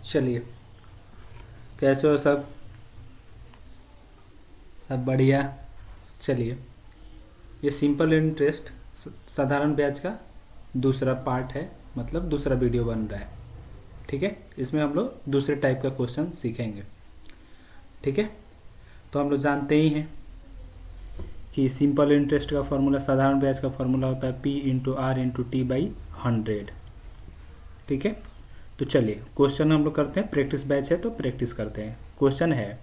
चलिए, कैसे हो सब? सब बढ़िया। चलिए, ये सिंपल इंटरेस्ट साधारण ब्याज का दूसरा पार्ट है, मतलब दूसरा वीडियो बन रहा है। ठीक है, इसमें हम लोग दूसरे टाइप का क्वेश्चन सीखेंगे। ठीक है, तो हम लोग जानते ही हैं कि सिंपल इंटरेस्ट का फॉर्मूला, साधारण ब्याज का फॉर्मूला होता है P/R/T/100। ठीक है, तो चलिए क्वेश्चन हम लोग करते हैं। प्रैक्टिस बैच है तो प्रैक्टिस करते हैं। क्वेश्चन है,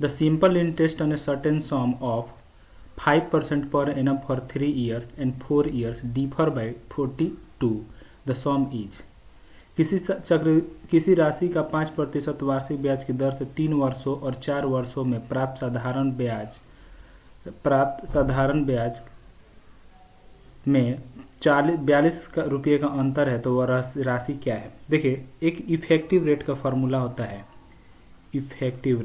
the simple interest on a certain some of 5% per annum for 3 years and 4 years differ by 42। The some is, किसी राशि का 5% वार्षिक ब्याज की दर से 3 वर्षों और 4 वर्षों में प्राप्त साधारण ब्याज में 42 रुपये का अंतर है, तो वह राशि क्या है? देखिए, एक इफेक्टिव रेट का फॉर्मूला होता है। इफेक्टिव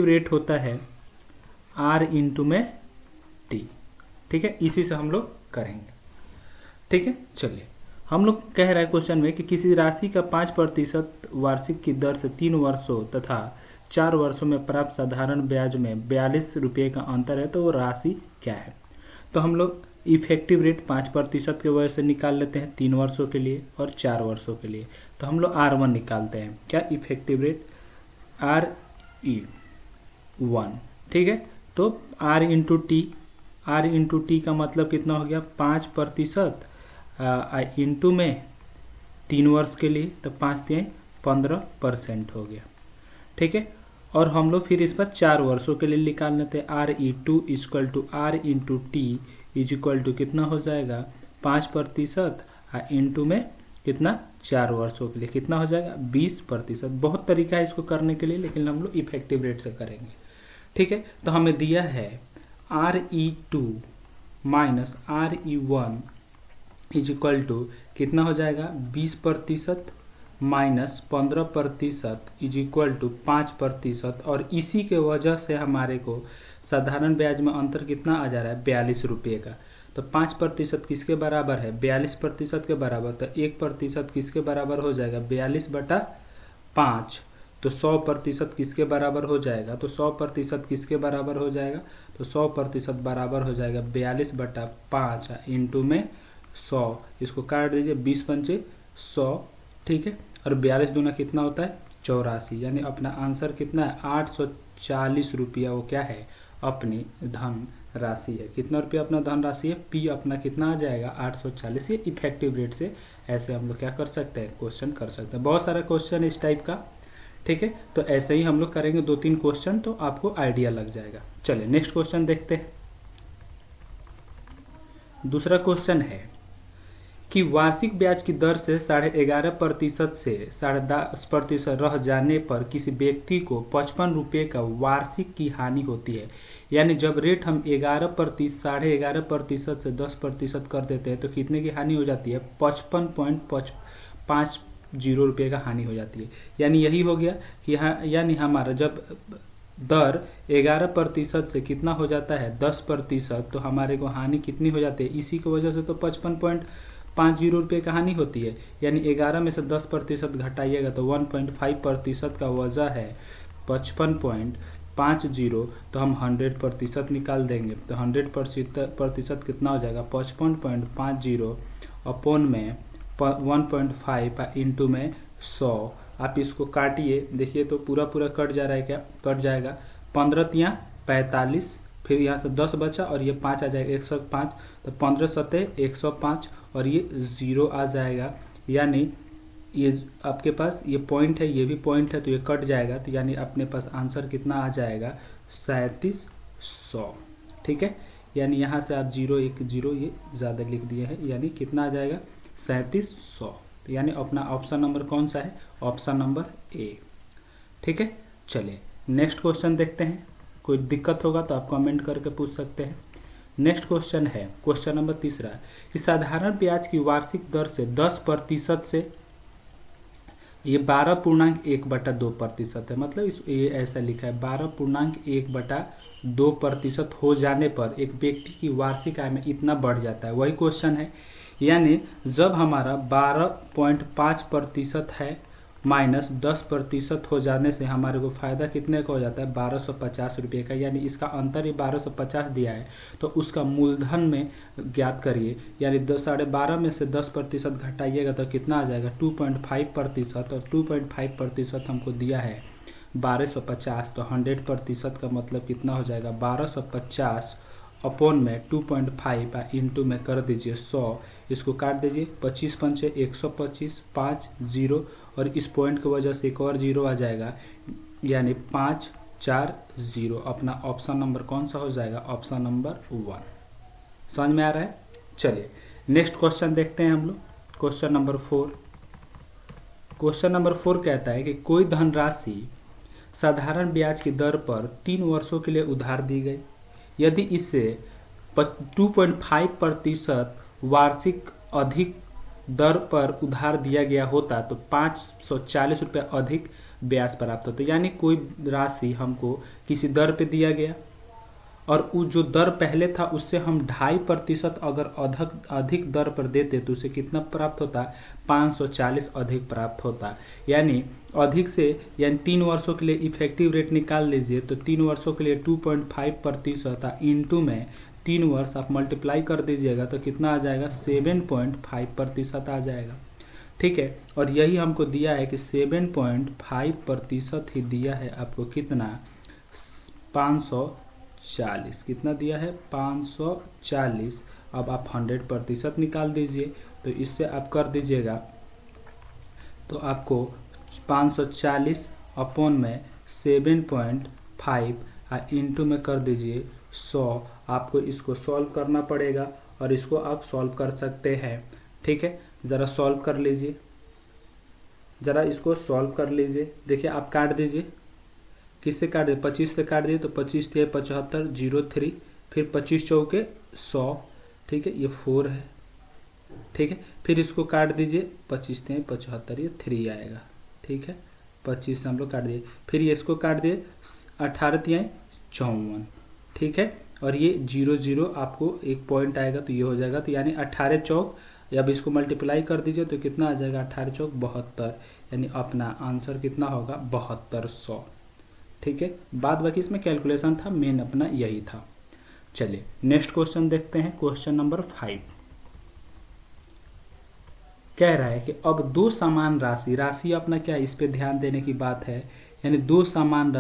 रेट होता है R इंटू में T। ठीक है, इसी से हम लोग करेंगे। ठीक है, चलिए, हम लोग कह रहे हैं क्वेश्चन में कि किसी राशि का 5% वार्षिक की दर से 3 वर्षों तथा 4 वर्षों में प्राप्त साधारण ब्याज में 42 रुपये का अंतर है, तो वो राशि क्या है? तो हम लोग इफेक्टिव रेट 5% के वजह से निकाल लेते हैं 3 वर्षों के लिए और 4 वर्षों के लिए। तो हम लोग R1 निकालते हैं। क्या? Effective rate RE1। ठीक है, तो R इंटू टी का मतलब कितना हो गया? 5% इंटू में 3 वर्ष के लिए, तो 5×3 15% हो गया। ठीक है, और हम लोग फिर इस पर 4 वर्षों के लिए निकाल लेते हैं। RE2 equal to R into t is equal to कितना हो जाएगा? 5% इंटू में कितना? 4 वर्षों के लिए कितना हो जाएगा? 20%। बहुत तरीका है इसको करने के लिए, लेकिन हम लोग इफेक्टिव रेट से करेंगे। ठीक है, तो हमें दिया है RE2 minus RE1 is equal to कितना हो जाएगा? 20% माइनस 15% इज इक्वल टू 5%। और इसी के वजह से हमारे को साधारण ब्याज में अंतर कितना आ जा रहा है? 42 रुपये का। तो 5% किसके बराबर है? 42% के बराबर। तो 1% किसके बराबर हो जाएगा? 42/5। तो 100% किसके बराबर हो जाएगा? तो 100% किसके बराबर हो जाएगा? तो 100% बराबर हो जाएगा 42/5 इंटू में 100। इसको काट दीजिए, 20×5 = 100। ठीक है, और 42 दूना कितना होता है? 84। यानी अपना आंसर कितना है? 840 रुपया वो क्या है? अपनी धन राशि है। कितना रुपया अपना धन राशि है? P अपना कितना आ जाएगा? 840। ये इफेक्टिव रेट से ऐसे हम लोग क्या कर सकते हैं? क्वेश्चन कर सकते हैं। बहुत सारा क्वेश्चन इस टाइप का। ठीक है, तो ऐसे ही हम लोग करेंगे 2-3 क्वेश्चन, तो आपको आइडिया लग जाएगा। चलिए नेक्स्ट क्वेश्चन देखते हैं। दूसरा क्वेश्चन है कि वार्षिक ब्याज की दर से 11.5% से 10.5% रह जाने पर किसी व्यक्ति को 55 रुपये का वार्षिक की हानि होती है। यानी जब रेट हम 11.5% से 10% कर देते हैं, तो कितने की हानि हो जाती है? 55.50 रुपये का हानि हो जाती है। यानी यही हो गया कि यानी हमारा जब दर 11% से कितना हो जाता है? 10%, तो हमारे को हानि कितनी हो जाती है? इसी की वजह से तो 55.50 रुपये का हानि होती है। यानी 11 में से 10% घटाइएगा तो 1.5% का वजह है 55.50। तो हम 100% निकाल देंगे, तो 100% कितना हो जाएगा? 55.50 अपॉन में 1.5 इंटू में 100। आप इसको काटिए, देखिए तो पूरा कट जा रहा है। क्या कट जाएगा? 15×3 = 45, फिर यहाँ से 10 बचा और ये 5 आ जाएगा, 105। तो 15×7 = 105 और ये 0 आ जाएगा। यानी ये आपके पास ये पॉइंट है, ये भी पॉइंट है, तो ये कट जाएगा। तो यानी अपने पास आंसर कितना आ जाएगा? 3700। ठीक है, यानी यहाँ से आप 010 ये ज़्यादा लिख दिए हैं, यानी कितना आ जाएगा? 3700। तो यानी अपना ऑप्शन नंबर कौन सा है? Option number A. ठीक है, चलिए नेक्स्ट क्वेश्चन देखते हैं। कोई दिक्कत होगा तो आप कमेंट करके पूछ सकते हैं। नेक्स्ट क्वेश्चन है, क्वेश्चन नंबर तीसरा, कि साधारण ब्याज की वार्षिक दर से 10% से ये 12.1/2% है। मतलब ये ऐसा लिखा है 12.1/2 2% हो जाने पर एक व्यक्ति की वार्षिक आय में इतना बढ़ जाता है, वही क्वेश्चन है। यानी जब हमारा 12.5% है माइनस 10% हो जाने से हमारे को फ़ायदा कितने का हो जाता है, 1250 रुपये का। यानी इसका अंतर ही 1250 दिया है, तो उसका मूलधन में ज्ञात करिए। यानी 12.5 में से 10% घटाइएगा तो कितना आ जाएगा, 2.5%। और 2.5% हमको दिया है 1250, तो 100% का मतलब कितना हो जाएगा, 1250 अपॉन में 2.5 इंटू में कर दीजिए 100। इसको काट दीजिए, 25 पंचे 125, 5 0, और इस पॉइंट की वजह से एक और जीरो आ जाएगा, यानी 5 4 0। अपना ऑप्शन नंबर कौन सा हो जाएगा, ऑप्शन नंबर 1। समझ में आ रहा है। चलिए नेक्स्ट क्वेश्चन देखते हैं हम लोग, क्वेश्चन नंबर 4। क्वेश्चन नंबर 4 कहता है कि कोई धनराशि साधारण ब्याज की दर पर 3 वर्षों के लिए उधार दी गई। यदि इसे 2.5% वार्षिक अधिक दर पर उधार दिया गया होता तो 540 रुपये अधिक ब्याज प्राप्त होता। यानी कोई राशि हमको किसी दर पे दिया गया और वो जो दर पहले था उससे हम 2.5% अगर अधिक दर पर देते तो उसे कितना प्राप्त होता, 540 अधिक प्राप्त होता। यानी अधिक से, यानी 3 वर्षों के लिए इफेक्टिव रेट निकाल लीजिए, तो 3 वर्षों के लिए 2.5% इंटू में 3 वर्ष आप मल्टीप्लाई कर दीजिएगा तो कितना आ जाएगा, 7.5% आ जाएगा। ठीक है, और यही हमको दिया है कि 7.5% ही दिया है आपको, कितना 540, कितना दिया है 540। अब आप 100% निकाल दीजिए, तो इससे आप कर दीजिएगा तो आपको 540 अपॉन में 7.5 इंटू में कर दीजिए 100। आपको इसको सॉल्व करना पड़ेगा और इसको आप सॉल्व कर सकते हैं। ठीक है, ज़रा सॉल्व कर लीजिए, ज़रा इसको सॉल्व कर लीजिए। देखिए आप काट दीजिए, किससे काट दिए, 25 से काट दिए, तो 25 × 75 03, फिर 25 चौके 100। ठीक है, ये 4 है। ठीक है, फिर इसको काट दीजिए, 25 × 75, ये 3 आएगा। ठीक है, 25 से हम लोग काट दिए, फिर ये इसको काट दिए, 18 × 54। ठीक है, और ये 0 0 आपको एक पॉइंट आएगा तो ये हो जाएगा, तो यानी 18 चौक, अब इसको मल्टीप्लाई कर दीजिए तो कितना आ जाएगा, 18 चौक 72। यानी अपना आंसर कितना होगा, 7200। ठीक है, बाद बाकी इसमें कैलकुलेशन था, मेन अपना यही था। चलिए नेक्स्ट क्वेश्चन देखते हैं, क्वेश्चन नंबर 5। कह रहा है कि अब 2 समान राशि अपना क्या, इस पे ध्यान देने की बात है। यानी 2 समान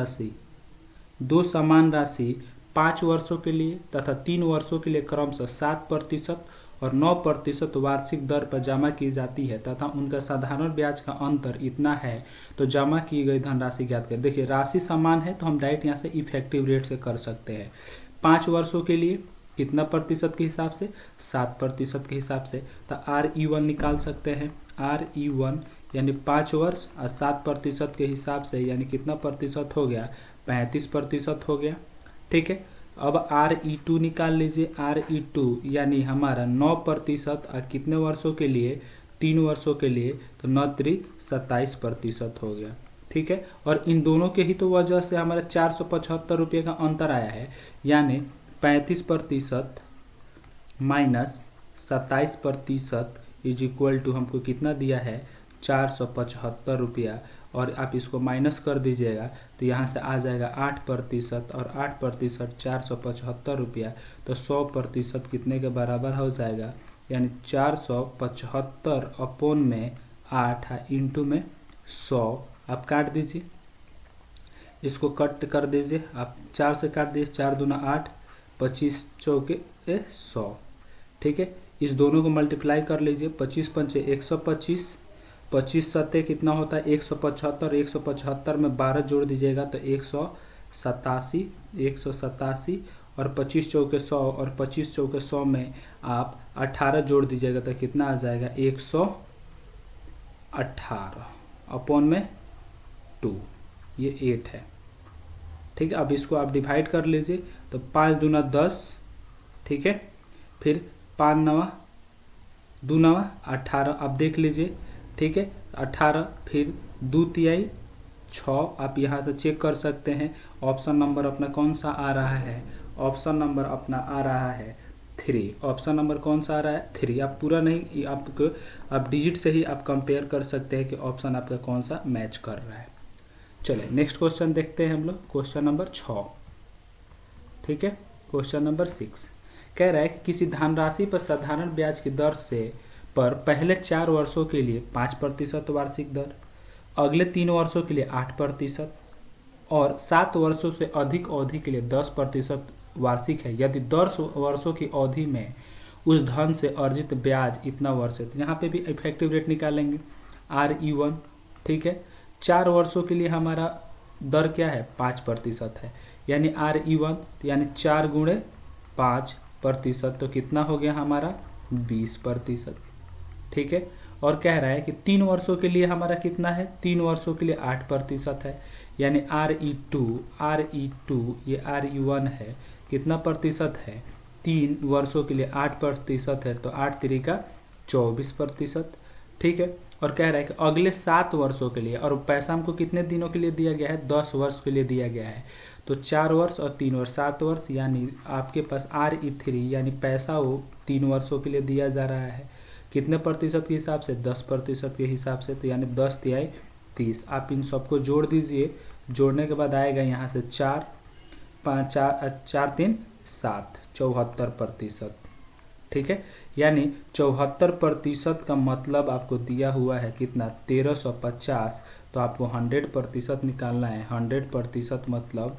राशि 5 वर्षों के लिए तथा 3 वर्षों के लिए क्रमशः 7% और 9% वार्षिक दर पर जमा की जाती है तथा उनका साधारण ब्याज का अंतर इतना है, तो जमा की गई धनराशि ज्ञात करें। देखिए राशि समान है तो हम डायरेक्ट यहाँ से इफेक्टिव रेट से कर सकते हैं। 5 वर्षों के लिए कितना प्रतिशत के हिसाब से, 7% के हिसाब से, तो RE1 निकाल सकते हैं। RE1 यानी 5 वर्ष और 7% के हिसाब से, यानी कितना प्रतिशत हो गया, 35% हो गया। ठीक है, अब RE2 निकाल लीजिए। RE2 यानी हमारा 9% और कितने वर्षों के लिए, 3 वर्षों के लिए, तो 9 3 27% हो गया। ठीक है, और इन दोनों के ही तो वजह से हमारा 475 रुपये का अंतर आया है। यानी 35% माइनस 27% इज इक्वल टू हमको कितना दिया है, 475 रुपया। और आप इसको माइनस कर दीजिएगा तो यहाँ से आ जाएगा 8%, और 8% 475 रुपया, तो 100% कितने के बराबर हो जाएगा, यानी 475 अपॉन में 8 इंटू में 100। आप काट दीजिए, इसको कट कर दीजिए, आप 4 से काट दीजिए, 4 दूना 8, 25 चौके 100। ठीक है, इस दोनों को मल्टीप्लाई कर लीजिए, 25 पंचे 125, 25 सत्ते कितना होता है 175, 175 में 12 जोड़ दीजिएगा तो 187, और 25 चौके 100, और 25 चौके 100 में आप 18 जोड़ दीजिएगा तो कितना आ जाएगा, 118 अपॉन में 2, ये 8 है। ठीक है, अब इसको आप डिवाइड कर लीजिए, तो 5 दूना 10, ठीक है, फिर 5 9 2 9 18, अब देख लीजिए। ठीक है, 18, फिर 2 तिहाई 6। आप यहाँ से चेक कर सकते हैं ऑप्शन नंबर अपना कौन सा आ रहा है। ऑप्शन नंबर अपना आ रहा है 3। ऑप्शन नंबर कौन सा आ रहा है 3। आप पूरा नहीं, आपको आप डिजिट से ही आप कंपेयर कर सकते हैं कि ऑप्शन आपका कौन सा मैच कर रहा है। चलिए नेक्स्ट क्वेश्चन देखते हैं हम लोग, क्वेश्चन नंबर 6। ठीक है, क्वेश्चन नंबर 6 कह रहा है कि किसी धनराशि पर साधारण ब्याज की दर से पर पहले 4 वर्षों के लिए 5% वार्षिक दर, अगले 3 वर्षों के लिए 8% और 7 वर्षों से अधिक अवधि के लिए 10% वार्षिक है। यदि 10 वर्षों की अवधि में उस धन से अर्जित ब्याज इतना वर्ष है, तो यहाँ पे भी इफेक्टिव रेट निकालेंगे RE1। ठीक है, 4 वर्षों के लिए हमारा दर क्या है 5% है, यानी RE1 यानी 4 गुणे 5%, तो कितना हो गया हमारा 20%। ठीक है, और कह रहा है कि 3 वर्षों के लिए हमारा कितना है, 3 वर्षों के लिए 8% है, यानी RE2 ये RE1 है, कितना प्रतिशत है 3 वर्षों के लिए 8% है, तो 8 3 का 24%। ठीक है, और कह रहा है कि अगले 7 वर्षों के लिए, और पैसा हमको कितने दिनों के लिए दिया गया है 10 वर्ष के लिए दिया गया है, तो 4 वर्ष और 3 वर्ष 7 वर्ष, यानी आपके पास RE3 यानी पैसा वो 3 वर्षों के लिए दिया जा रहा है, कितने प्रतिशत के हिसाब से 10% के हिसाब से, तो यानी 10 तिहाई 30। आप इन सबको जोड़ दीजिए, जोड़ने के बाद आएगा यहाँ से 4 5 4 3 7 74%। ठीक है, यानी 74% का मतलब आपको दिया हुआ है कितना 1350, तो आपको 100% निकालना है। 100% मतलब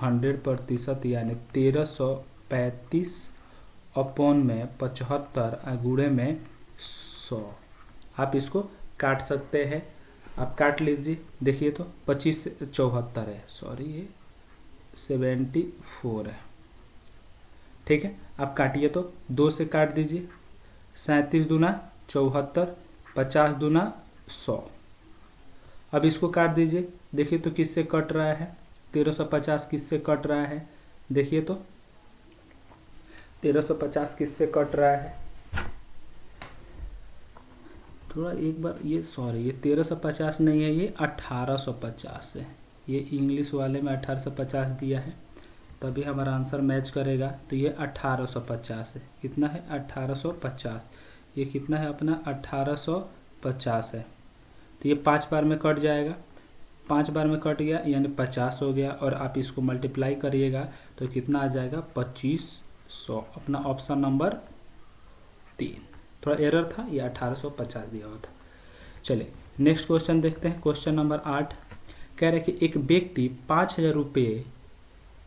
100% यानी 1335 अपॉन में 75 गुणे में 100। आप इसको काट सकते हैं, आप काट लीजिए, देखिए तो 25 से 74 है, सॉरी ये 74 है। ठीक है, आप काटिए तो 2 से काट दीजिए, 37 दूना 74, 50 दूना 100। अब इसको काट दीजिए, देखिए तो किससे कट रहा है 1350 किससे कट रहा है, देखिए तो 1350 किससे कट रहा है, थोड़ा एक बार ये सॉरी ये 1350 नहीं है, ये 1850 है। ये इंग्लिश वाले में 1850 दिया है, तभी हमारा आंसर मैच करेगा। तो ये 1850 है, कितना है 1850, ये कितना है अपना 1850 है। तो ये 5 बार में कट जाएगा, 5 बार में कट गया यानी 50 हो गया, और आप इसको मल्टीप्लाई करिएगा तो कितना आ जाएगा 2500। अपना ऑप्शन नंबर 3, थोड़ा एरर था, ये 1850 दिया हुआ था। चलिए नेक्स्ट क्वेश्चन देखते हैं, क्वेश्चन नंबर 8 कह रहे कि एक व्यक्ति 5000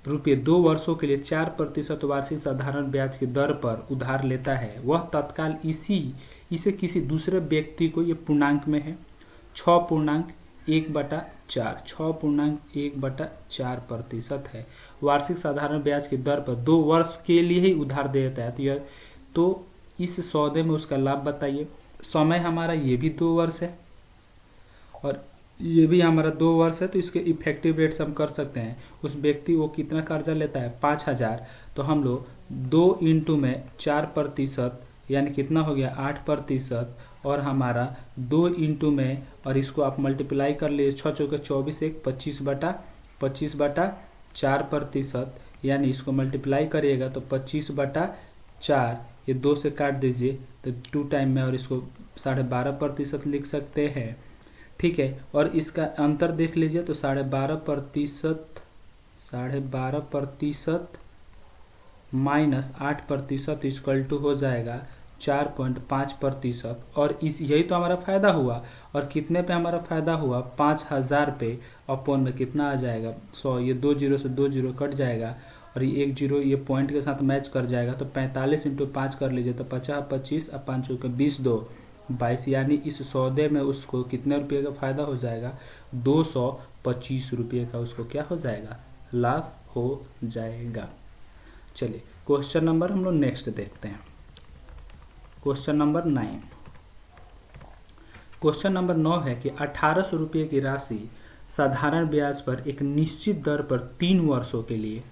रुपये 2 वर्षों के लिए 4% वार्षिक साधारण ब्याज की दर पर उधार लेता है। वह तत्काल इसे किसी दूसरे व्यक्ति को, ये पूर्णांक में है 6.1/4 6.1/4% है, वार्षिक साधारण ब्याज की दर पर 2 वर्ष के लिए ही उधार देता है। तो इस सौदे में उसका लाभ बताइए। समय हमारा ये भी 2 वर्ष है और ये भी हमारा 2 वर्ष है, तो इसके इफेक्टिव रेट से हम कर सकते हैं। उस व्यक्ति वो कितना कर्जा लेता है 5000, तो हम लोग 2 इंटू में 4% यानी कितना हो गया 8%, और हमारा 2 इंटू में, और इसको आप मल्टीप्लाई कर लिए 6 चौके 24 1 25/4%, यानी इसको मल्टीप्लाई करिएगा तो 25/4, ये 2 से काट दीजिए तो 2 टाइम में, और इसको 12.5% लिख सकते हैं। ठीक है, और इसका अंतर देख लीजिए तो 12.5% माइनस 8% इक्वल टू हो जाएगा 4.5%। और इस यही तो हमारा फायदा हुआ, और कितने पे हमारा फायदा हुआ 5000 पे, अपॉन में कितना आ जाएगा 100, ये 2 जीरो से 2 जीरो कट जाएगा, और ये 1 जीरो ये पॉइंट के साथ मैच कर जाएगा, तो 45 × 5 कर लीजिए तो 50 25 और 5 चौके 20 2 22, यानी इस सौदे में उसको कितने रुपये का फायदा हो जाएगा 225 रुपये का उसको क्या हो जाएगा लाभ हो जाएगा। चलिए क्वेश्चन नंबर हम लोग नेक्स्ट देखते हैं, क्वेश्चन नंबर 9। क्वेश्चन नंबर 9 है कि 1800 रुपये की राशि साधारण ब्याज पर एक निश्चित दर पर 3 वर्षों के लिए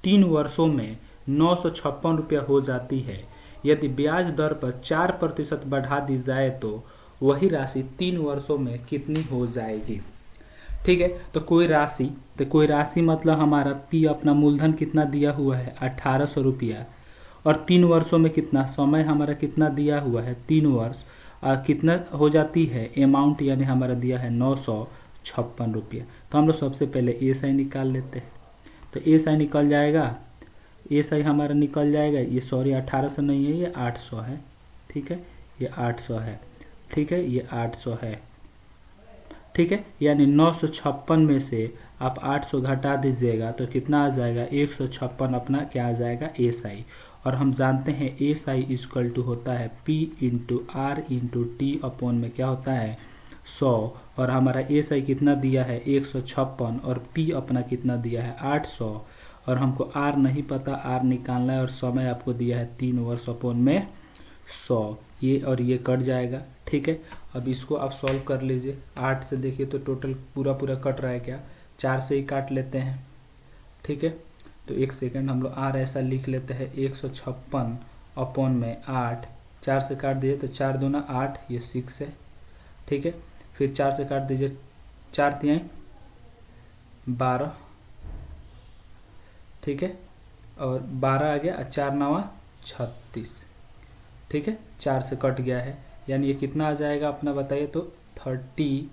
3 वर्षों में 956 रुपया हो जाती है। यदि ब्याज दर पर 4% बढ़ा दी जाए तो वही राशि 3 वर्षों में कितनी हो जाएगी। ठीक है। तो कोई राशि मतलब हमारा पी अपना मूलधन कितना दिया हुआ है 1800 रुपया, और 3 वर्षों में कितना समय हमारा कितना दिया हुआ है 3 वर्ष, कितना हो जाती है अमाउंट, यानी हमारा दिया है 956 रुपया। तो हम लोग सबसे पहले एस आई निकाल लेते हैं। तो एस आई निकल जाएगा, एस आई हमारा निकल जाएगा, ये सॉरी 1800 नहीं है, ये 800 है। ठीक है, ये 800 है। ठीक है, ये 800 है। ठीक है, यानी 956 में से आप 800 घटा दीजिएगा तो कितना आ जाएगा 156 अपना क्या आ जाएगा एस आई। और हम जानते हैं एस आई इक्वल टू होता है P इंटू आर इंटू टी अपॉन में क्या होता है 100, और हमारा एस आई कितना दिया है 156 और P अपना कितना दिया है 800, और हमको आर नहीं पता, आर निकालना है, और समय आपको दिया है 3 वर्ष अपॉन में 100, ये और ये कट जाएगा। ठीक है, अब इसको आप सॉल्व कर लीजिए। 8 से देखिए तो टोटल पूरा कट रहा है क्या, 4 से ही काट लेते हैं। ठीक है, तो एक सेकंड हम लोग आर ऐसा लिख लेते हैं 156 अपॉन में 8, 4 से काट दीजिए तो 4 दूना 8, ये 6 है। ठीक है, फिर 4 से काट दीजिए, 4 तिहाई 12। ठीक है, और 12 आ गया, 4 9 36। ठीक है, 4 से कट गया है, यानी ये कितना आ जाएगा अपना बताइए तो 30,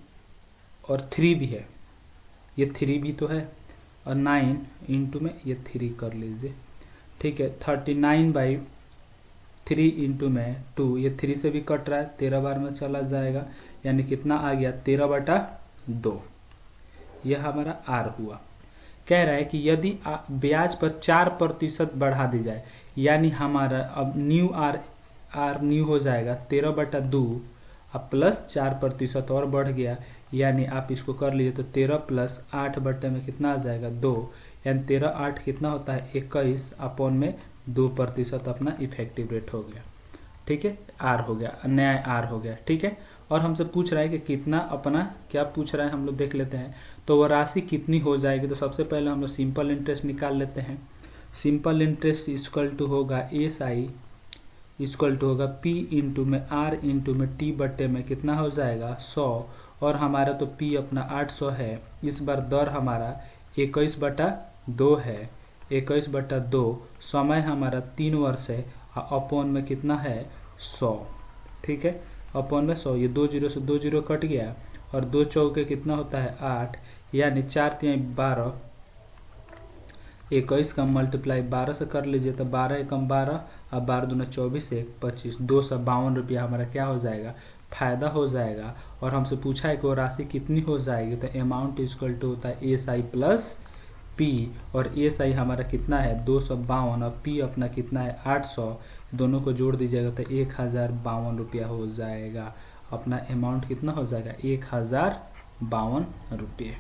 और 3 भी है, ये 3 भी तो है, और 9 इंटू में ये 3 कर लीजिए। ठीक है, 39/3 इंटू में 2, ये 3 से भी कट रहा है, 13 बार में चला जाएगा, यानी कितना आ गया 13/2। यह हमारा आर हुआ। कह रहा है कि यदि ब्याज पर 4% बढ़ा दी जाए, यानी हमारा अब न्यू आर न्यू हो जाएगा 13/2, अब प्लस 4% और बढ़ गया, यानी आप इसको कर लीजिए तो 13 प्लस 8 बटे में कितना आ जाएगा 2, यानी 13 8 कितना होता है 21 अपॉन में 2% अपना इफेक्टिव रेट हो गया। ठीक है, आर हो गया, नया आर हो गया। ठीक है, और हमसे पूछ रहा है कि कितना अपना क्या पूछ रहा है, हम लोग देख लेते हैं। तो वो राशि कितनी हो जाएगी, तो सबसे पहले हम लोग सिंपल इंटरेस्ट निकाल लेते हैं। सिंपल इंटरेस्ट इक्वल टू होगा एस आई इक्वल टू होगा P इंटू में R इंटू में T बट्टे में कितना हो जाएगा 100, और हमारा तो P अपना 800 है। इस बार दर हमारा 21/2 है, 21/2, समय हमारा 3 वर्ष है, अपॉन में कितना है 100। ठीक है, अपॉन में 100, ये 2 जीरो से 2 जीरो कट गया, और 2 चौके कितना होता है 8, यानी 4 तिहाई 12, 21 का मल्टीप्लाई 12 से कर लीजिए तो 12 एकम 12, अब 12 दूना 24, 1 25, 252 रुपया हमारा क्या हो जाएगा फायदा हो जाएगा। और हमसे पूछा है कि वो राशि कितनी हो जाएगी, तो अमाउंट इक्वल टू होता है एस आई प्लस पी, और एस आई हमारा कितना है 252 और पी अपना कितना है 800, दोनों को जोड़ दीजिएगा तो 1052 रुपया हो जाएगा। अपना अमाउंट कितना हो जाएगा 1052 रुपये।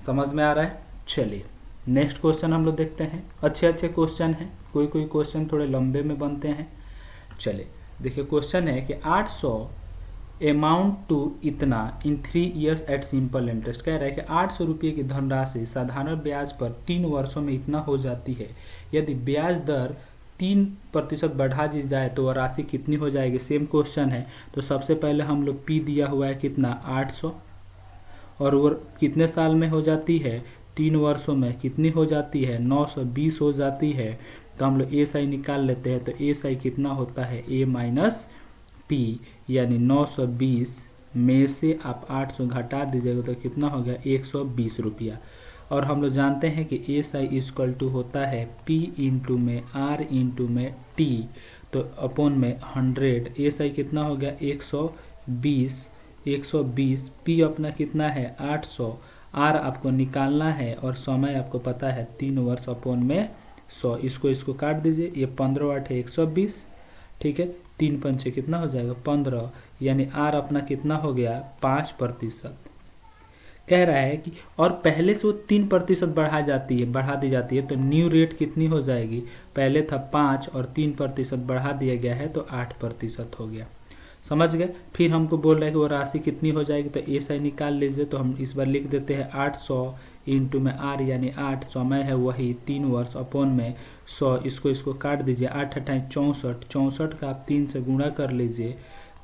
समझ में आ रहा है। चलिए नेक्स्ट क्वेश्चन हम लोग देखते हैं। अच्छे क्वेश्चन हैं, कोई क्वेश्चन थोड़े लंबे में बनते हैं। चलिए देखिए, क्वेश्चन है कि 800 अमाउंट टू इतना इन 3 ईयर्स एट सिंपल इंटरेस्ट। कह रहा है कि 800 रुपये की धनराशि साधारण ब्याज पर 3 वर्षों में इतना हो जाती है। यदि ब्याज दर 3% बढ़ा दी जाए तो वह राशि कितनी हो जाएगी। सेम क्वेश्चन है। तो सबसे पहले हम लोग P दिया हुआ है कितना 800, और वो कितने साल में हो जाती है 3 वर्षों में कितनी हो जाती है 920 हो जाती है। तो हम लोग एस आई निकाल लेते हैं। तो एस आई कितना होता है ए माइनस पी, यानी 920 में से आप 800 घटा दीजिएगा तो कितना हो गया 120 रुपया। और हम लोग जानते हैं कि एस आई इक्वल टू होता है P इंटू में R इंटू में T, तो अपॉन में 100। एस आई कितना हो गया 120, P अपना कितना है 800, R आपको निकालना है, और समय आपको पता है 3 वर्ष अपॉन में 100। इसको काट दीजिए, ये 15 8 है 120। ठीक है, 3 पंचे कितना हो जाएगा 15, यानी R अपना कितना हो गया 5%। कह रहा है कि और पहले से वो 3% बढ़ा दी जाती है, तो न्यू रेट कितनी हो जाएगी। पहले था 5 और 3% बढ़ा दिया गया है तो 8% हो गया। समझ गए। फिर हमको बोल रहा है कि वो राशि कितनी हो जाएगी, तो एस आई निकाल लीजिए। तो हम इस बार लिख देते हैं 800 इंटू में R यानी 8, समय है वही 3 वर्ष अपॉन में 100। इसको काट दीजिए, 8 8 64, 64 का आप 3 से गुणा कर लीजिए,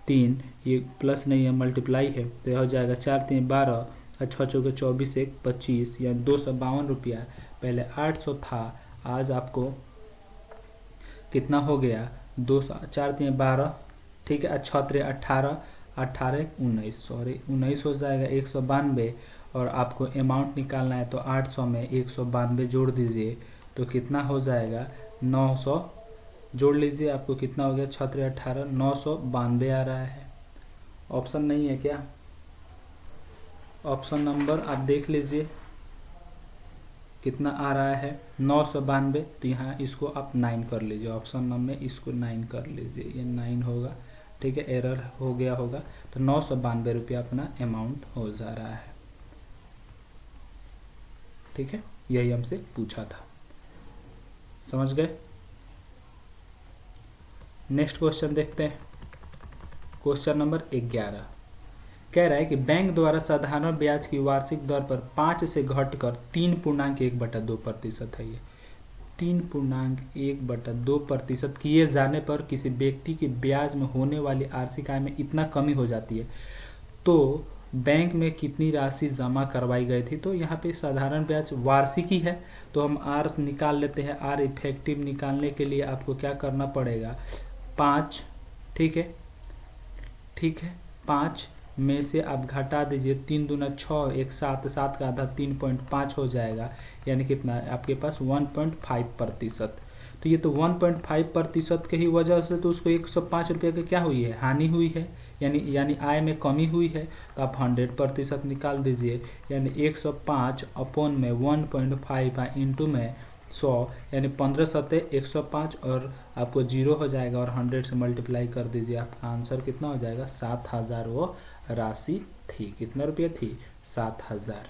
3 ये प्लस नहीं है मल्टीप्लाई है, तो यह हो जाएगा 4 3 12, अच्छा 24 एक 25 या 252 रुपया। पहले 800 था, आज आपको कितना हो गया, 2 4 3 12, ठीक है, 6 3 18, 18 19, सॉरी 19 हो जाएगा 192। और आपको अमाउंट निकालना है तो 800 में 192 जोड़ दीजिए तो कितना हो जाएगा 900, जोड़ लीजिए आपको कितना हो गया 6 3 18, 992 आ रहा है। ऑप्शन नहीं है क्या? ऑप्शन नंबर आप देख लीजिए कितना आ रहा है 992। तो यहाँ इसको आप 9 कर लीजिए, ऑप्शन नंबर में इसको 9 कर लीजिए, ये 9 होगा, ठीक है, एरर हो गया होगा। तो 992 रुपया अपना अमाउंट हो जा रहा है, ठीक है, यही हमसे पूछा था, समझ गए। नेक्स्ट क्वेश्चन देखते हैं, क्वेश्चन नंबर 11 कह रहा है कि बैंक द्वारा साधारण ब्याज की वार्षिक दर पर 5 से घटकर 3.1/2% है। ये 3.1/2% किए जाने पर किसी व्यक्ति की ब्याज में होने वाली आर्षिक आय में इतना कमी हो जाती है, तो बैंक में कितनी राशि जमा करवाई गई थी। तो यहाँ पे साधारण ब्याज वार्षिकी है, तो हम आर निकाल लेते हैं। आर इफेक्टिव निकालने के लिए आपको क्या करना पड़ेगा, 5, ठीक है, ठीक है, 5 में से आप घटा दीजिए, 3 दूना 6, 1 7, 7 का आधा 3.5 हो जाएगा, यानी कितना है आपके पास 1.5%। तो ये तो 1.5% के ही वजह से तो उसको 105 रुपये का क्या हुई है, हानि हुई है, यानी आय में कमी हुई है। तो आप 100% निकाल दीजिए, यानी 105 अपॉन में 1.5 इंटू में 100, यानी 15 सते 105 और आपको 0 हो जाएगा और 100 से मल्टीप्लाई कर दीजिए, आपका आंसर कितना हो जाएगा 7000 वो राशि थी। कितना रुपये थी, 7000।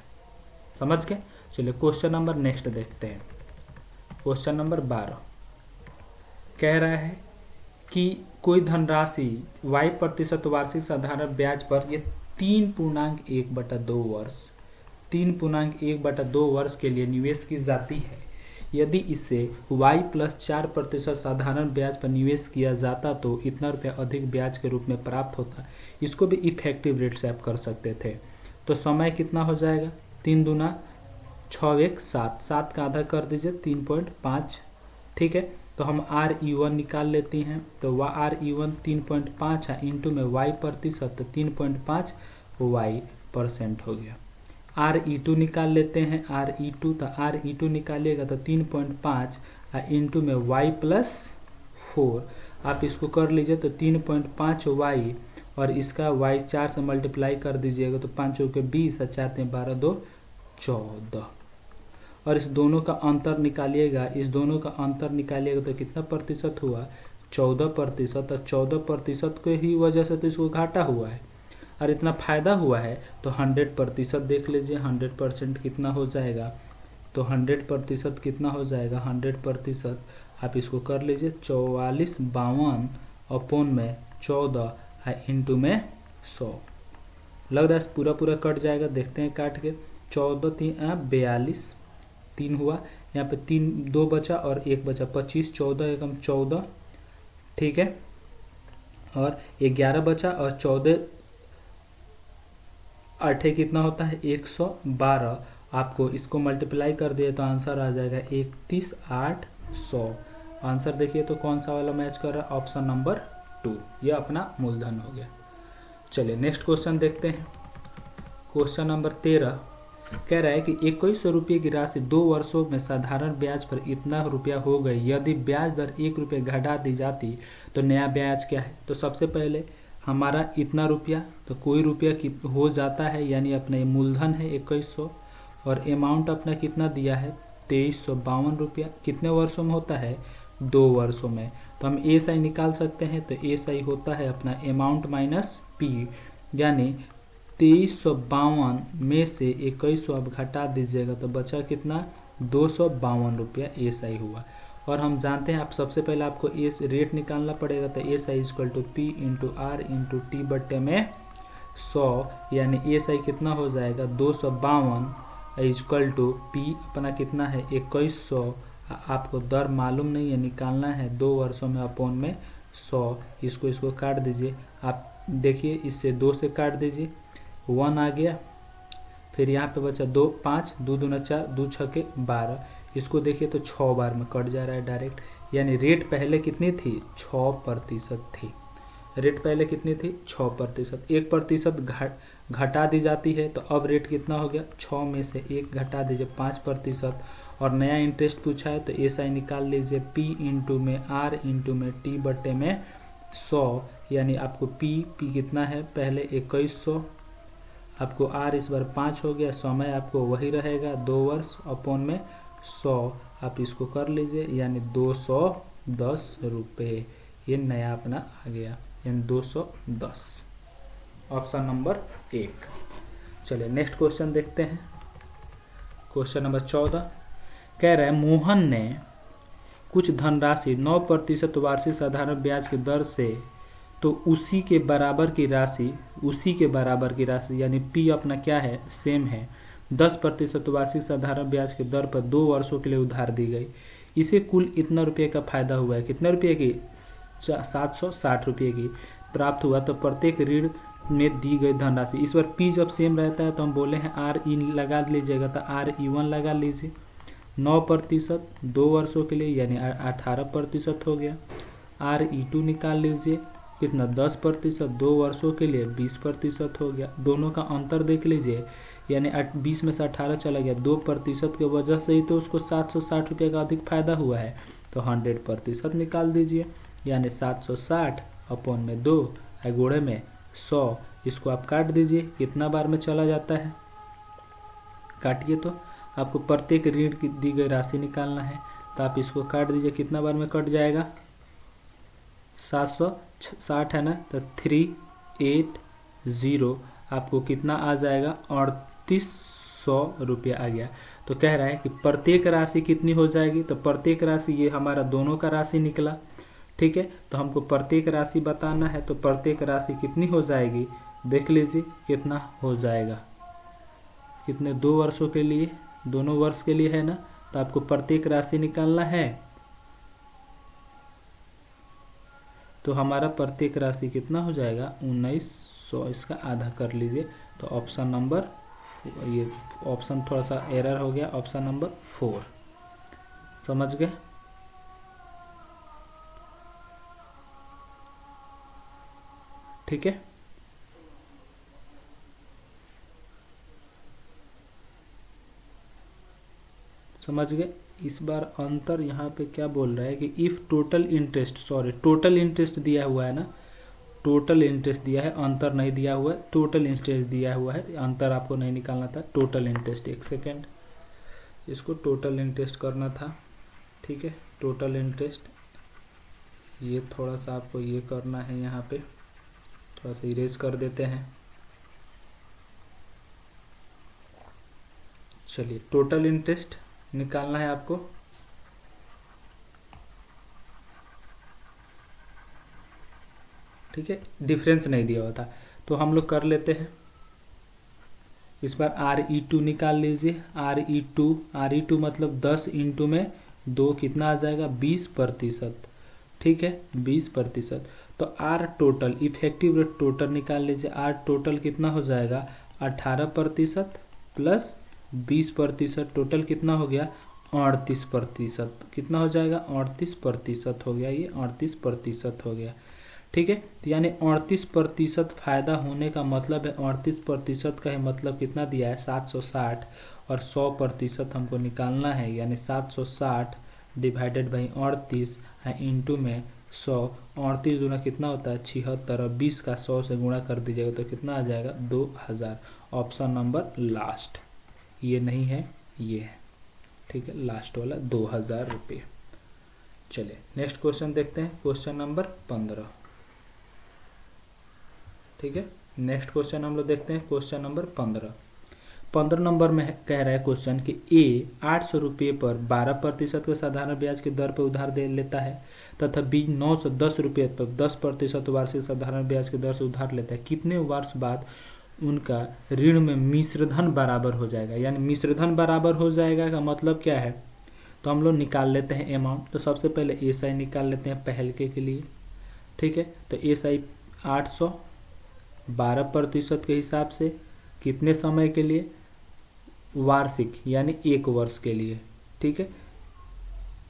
समझ गए। चलिए क्वेश्चन नंबर नेक्स्ट देखते हैं। क्वेश्चन नंबर 12 कह रहा है कि कोई धनराशि y% वार्षिक साधारण ब्याज पर ये 3.1/2 वर्ष 3.1/2 वर्ष के लिए निवेश की जाती है। यदि इसे y+4% साधारण ब्याज पर निवेश किया जाता तो इतना रुपया अधिक ब्याज के रूप में प्राप्त होता। इसको भी इफेक्टिव रेट से आप कर सकते थे। तो समय कितना हो जाएगा, 3 दूना 6 1 7, 7 का आधा कर दीजिए 3.5, ठीक है। तो हम RE1 निकाल लेते हैं, तो RE1 3.5 है, इंटू में y% 3.5 y% हो गया। RE2 निकाल लेते हैं, RE2, तो RE2 निकालिएगा तो 3.5 इंटू में y+4, आप इसको कर लीजिए तो 3.5y और इसका y 4 से मल्टीप्लाई कर दीजिएगा तो 5 के 20 और 4 12 2 14, और इस दोनों का अंतर निकालिएगा, इस दोनों का अंतर निकालिएगा तो कितना प्रतिशत हुआ, 14%। और 14% के ही वजह से तो इसको घाटा हुआ है और इतना फायदा हुआ है। तो 100% देख लीजिए, 100% कितना हो जाएगा, तो 100% कितना हो जाएगा, 100% आप इसको कर लीजिए 4452 अपॉन में 14 इंटू में 100, लग रहा है पूरा पूरा कट जाएगा, देखते हैं काट के। 14 3 42, 3 हुआ, यहाँ पे 3 2 बचा और 1 बचा, 25, 14 एकम 14, ठीक है, और 11 बचा और 14 8 कितना होता है 112। आपको इसको मल्टीप्लाई कर दिए तो आंसर आ जाएगा 31,800। आंसर देखिए तो कौन सा वाला मैच कर रहा है, ऑप्शन नंबर 2, ये अपना मूलधन हो गया। चलिए नेक्स्ट क्वेश्चन देखते हैं। क्वेश्चन नंबर 13 कह रहा है कि 2100 रुपये की राशि 2 वर्षों में साधारण ब्याज पर इतना रुपया हो गई। यदि ब्याज दर 1 रुपये घटा दी जाती तो नया ब्याज क्या है। तो सबसे पहले हमारा इतना रुपया, तो कोई रुपया हो जाता है, यानी अपना ये मूलधन है 2100 और अमाउंट अपना कितना दिया है 2352 रुपया। कितने वर्षों में होता है, 2 वर्षों में। तो हम SI निकाल सकते हैं, तो SI होता है अपना अमाउंट माइनस P, यानी 2352 में से 2100 अब घटा दीजिएगा तो बचा कितना 252 रुपया SI हुआ। और हम जानते हैं, आप सबसे पहले आपको रेट निकालना पड़ेगा, तो SI = P × R × T बट्टे में 100, यानी SI कितना हो जाएगा 252 = P अपना कितना है 2100। आपको दर मालूम नहीं है, निकालना है 2 वर्षों में अपॉन में 100। इसको काट दीजिए, आप देखिए इससे 2 से काट दीजिए, 1 आ गया, फिर यहाँ पे बचा 2 5 2 दूना 4 2 छके 12। इसको देखिए तो 6 बार में कट जा रहा है डायरेक्ट, यानी रेट पहले कितनी थी 6% थी। रेट पहले कितनी थी 6%, 1% घटा दी जाती है, तो अब रेट कितना हो गया 6 में से 1 घटा दीजिए 5%। और नया इंटरेस्ट पूछा है तो एसआई निकाल लीजिए, P इंटू में R इंटू में T बटे में 100, यानी आपको P कितना है पहले 2100, आपको R इस बार 5 हो गया, समय आपको वही रहेगा 2 वर्ष अपॉन में 100, आप इसको कर लीजिए, यानी 210 रुपये, ये नया अपना आ गया, यानी 210, ऑप्शन नंबर 1। चलिए नेक्स्ट क्वेश्चन देखते हैं। क्वेश्चन नंबर 14 कह रहा है मोहन ने कुछ धनराशि 9% वार्षिक साधारण ब्याज की दर से, तो उसी के बराबर की राशि यानी P अपना क्या है सेम है, 10% वार्षिक साधारण ब्याज की दर पर 2 वर्षों के लिए उधार दी गई। इसे कुल इतना रुपये का फायदा हुआ है, कितने रुपये की 760 रुपये की प्राप्त हुआ। तो प्रत्येक ऋण में दी गई धनराशि, इस बार P जब सेम रहता है तो हम बोले हैं RE लगा लीजिएगा, तो RE1 लगा लीजिए, 9% 2 वर्षों के लिए यानी 18% हो गया। RE2 निकाल लीजिए, कितना 10% 2 वर्षों के लिए 20% हो गया। दोनों का अंतर देख लीजिए, यानी 20 में से 18 चला गया, 2% की वजह से ही तो उसको 760 रुपये का अधिक फायदा हुआ है, तो 100% निकाल दीजिए, यानी 760 अपॉन में 2 गुणे में 100, इसको आप काट दीजिए, कितना बार में चला जाता है, काटिए तो आपको प्रत्येक ऋण की दी गई राशि निकालना है, तो आप इसको काट दीजिए, कितना बार में कट जाएगा 760 है ना, तो 380 आपको कितना आ जाएगा 3800 रुपये आ गया। तो कह रहा है कि प्रत्येक राशि कितनी हो जाएगी, तो प्रत्येक राशि ये हमारा दोनों का राशि निकला, ठीक है। तो हमको प्रत्येक राशि बताना है, तो प्रत्येक राशि कितनी हो जाएगी देख लीजिए, कितना हो जाएगा, कितने 2 वर्षों के लिए, दोनों वर्ष के लिए है ना, तो आपको प्रत्येक राशि निकालना है, तो हमारा प्रत्येक राशि कितना हो जाएगा 1900, इसका आधा कर लीजिए, तो ऑप्शन नंबर, ये ऑप्शन थोड़ा सा एरर हो गया, ऑप्शन नंबर 4, समझ गए। ठीक है, समझ गए। इस बार अंतर यहाँ पे क्या बोल रहा है कि इफ़ टोटल इंटरेस्ट दिया हुआ है ना, टोटल इंटरेस्ट दिया है, अंतर नहीं दिया हुआ है, टोटल इंटरेस्ट दिया हुआ है, अंतर आपको नहीं निकालना था, टोटल इंटरेस्ट, एक सेकेंड, इसको टोटल इंटरेस्ट करना था, ठीक है। टोटल इंटरेस्ट, ये थोड़ा सा आपको ये करना है, यहाँ पे थोड़ा सा इरेज कर देते हैं। चलिए टोटल इंटरेस्ट निकालना है आपको, ठीक है, डिफरेंस नहीं दिया हुआ था, तो हम लोग कर लेते हैं। इस बार RE2 निकाल लीजिए, RE2 मतलब 10 इंटू में 2 कितना आ जाएगा 20%, ठीक है 20%। तो R total effective rate total निकाल लीजिए, R टोटल कितना हो जाएगा 18% प्लस 20%, टोटल कितना हो गया 38%, कितना हो जाएगा 38% हो गया, ये 38% हो गया, ठीक है। तो यानी 38% फायदा होने का मतलब है, 38% का ही मतलब कितना दिया है 760, और 100% हमको निकालना है, यानी 760 डिवाइडेड बाई 38 है इंटू में 100, 38 गुना कितना होता है 76, और 20 का 100 से गुणा कर दीजिएगा तो कितना आ जाएगा 2000, ऑप्शन नंबर लास्ट, ये नहीं है ये है, ठीक है, लास्ट वाला 2000 रुपये। चलिए नेक्स्ट क्वेश्चन देखते हैं, क्वेश्चन नंबर 15, ठीक है। नेक्स्ट क्वेश्चन हम लोग देखते हैं, क्वेश्चन नंबर 15 नंबर में कह रहा है क्वेश्चन कि A 800 रुपये पर 12% के साधारण ब्याज की दर पर उधार दे लेता है, तथा B 910 रुपये पर 10% वार्षिक साधारण ब्याज की दर से उधार लेता है। कितने वर्ष बाद उनका ऋण में मिश्रधन बराबर हो जाएगा, यानी मिश्रधन बराबर हो जाएगा का मतलब क्या है, तो हम लोग निकाल लेते हैं अमाउंट। तो सबसे पहले एसआई निकाल लेते हैं पहल के लिए, ठीक है। तो एसआई 800 12% के हिसाब से कितने समय के लिए वार्षिक यानी 1 वर्ष के लिए, ठीक है।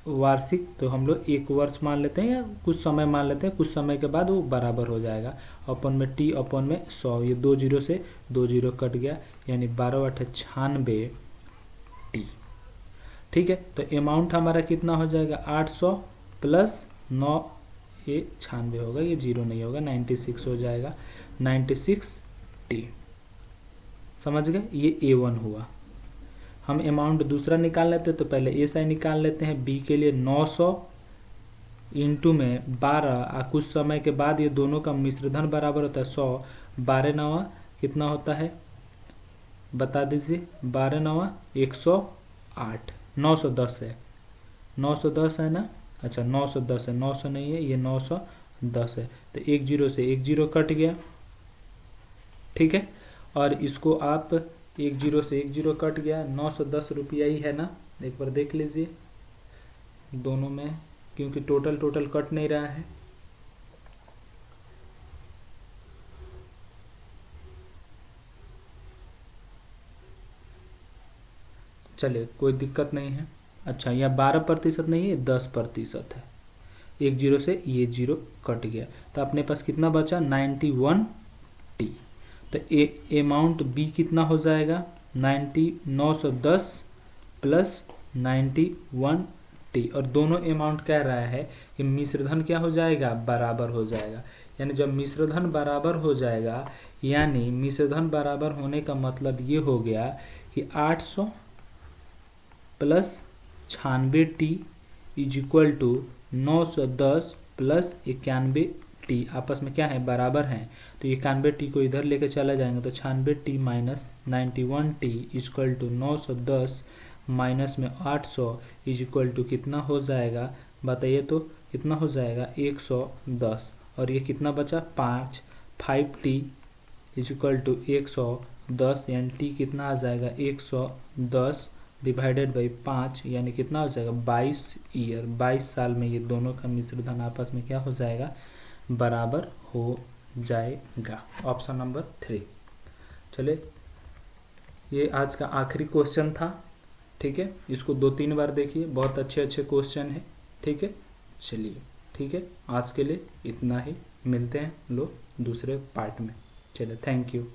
वार्षिक तो हम लोग 1 वर्ष मान लेते हैं या कुछ समय मान लेते हैं, कुछ समय के बाद वो बराबर हो जाएगा। अपन में टी अपन में 100, ये 2 जीरो से 2 जीरो कट गया, यानी 12×8 = 96 टी, ठीक है। तो अमाउंट हमारा कितना हो जाएगा 800 प्लस 9, ये 96 होगा, ये जीरो नहीं होगा, 96 हो जाएगा, 96 टी। समझ गए, ये A1 हुआ। हम अमाउंट दूसरा निकाल लेते हैं, तो पहले SI निकाल लेते हैं। B के लिए 900 इंटू में 12, कुछ समय के बाद ये दोनों का मिश्रधन बराबर होता है 100, 12 9 कितना होता है बता दीजिए, 12 9 108, 910 है, 910 है ना, अच्छा 910 है, 900 नहीं है, ये 910 है। तो 1 जीरो से 1 जीरो कट गया, ठीक है। और इसको आप 1 जीरो से 1 जीरो कट गया, 910 रुपया ही है ना, एक बार देख लीजिए दोनों में, क्योंकि टोटल कट नहीं रहा है। चलिए कोई दिक्कत नहीं है। अच्छा, यह 12% नहीं है, 10% है। 1 जीरो से ये जीरो कट गया, तो अपने पास कितना बचा 91 टी। तो अमाउंट बी कितना हो जाएगा 910 प्लस 91 टी, और दोनों अमाउंट कह रहा है कि मिश्रधन क्या हो जाएगा बराबर हो जाएगा। यानी जब मिश्रधन बराबर हो जाएगा, यानी मिश्रधन बराबर होने का मतलब ये हो गया कि 800 प्लस 96 टी इज इक्वल टू 910 प्लस 91 टी, आपस में क्या है बराबर हैं। तो 91 टी को इधर लेके चला जाएंगे, तो 96 t minus 91 t equal to 910 minus में 800 इज इक्वल टू कितना हो जाएगा बताइए, तो कितना हो जाएगा 110, और ये कितना बचा 5 टी इज इक्वल टू 110, यानी टी कितना आ जाएगा 110 डिवाइडेड बाई 5, यानी कितना हो जाएगा 22 ईयर, 22 साल में ये दोनों का मिश्रधन आपस में क्या हो जाएगा बराबर हो जाएगा। Option number 3। चले, ये आज का आखिरी क्वेश्चन था, ठीक है। इसको 2-3 बार देखिए, बहुत अच्छे क्वेश्चन है, ठीक है। चलिए ठीक है, आज के लिए इतना ही, मिलते हैं लोग दूसरे पार्ट में। चलिए, थैंक यू।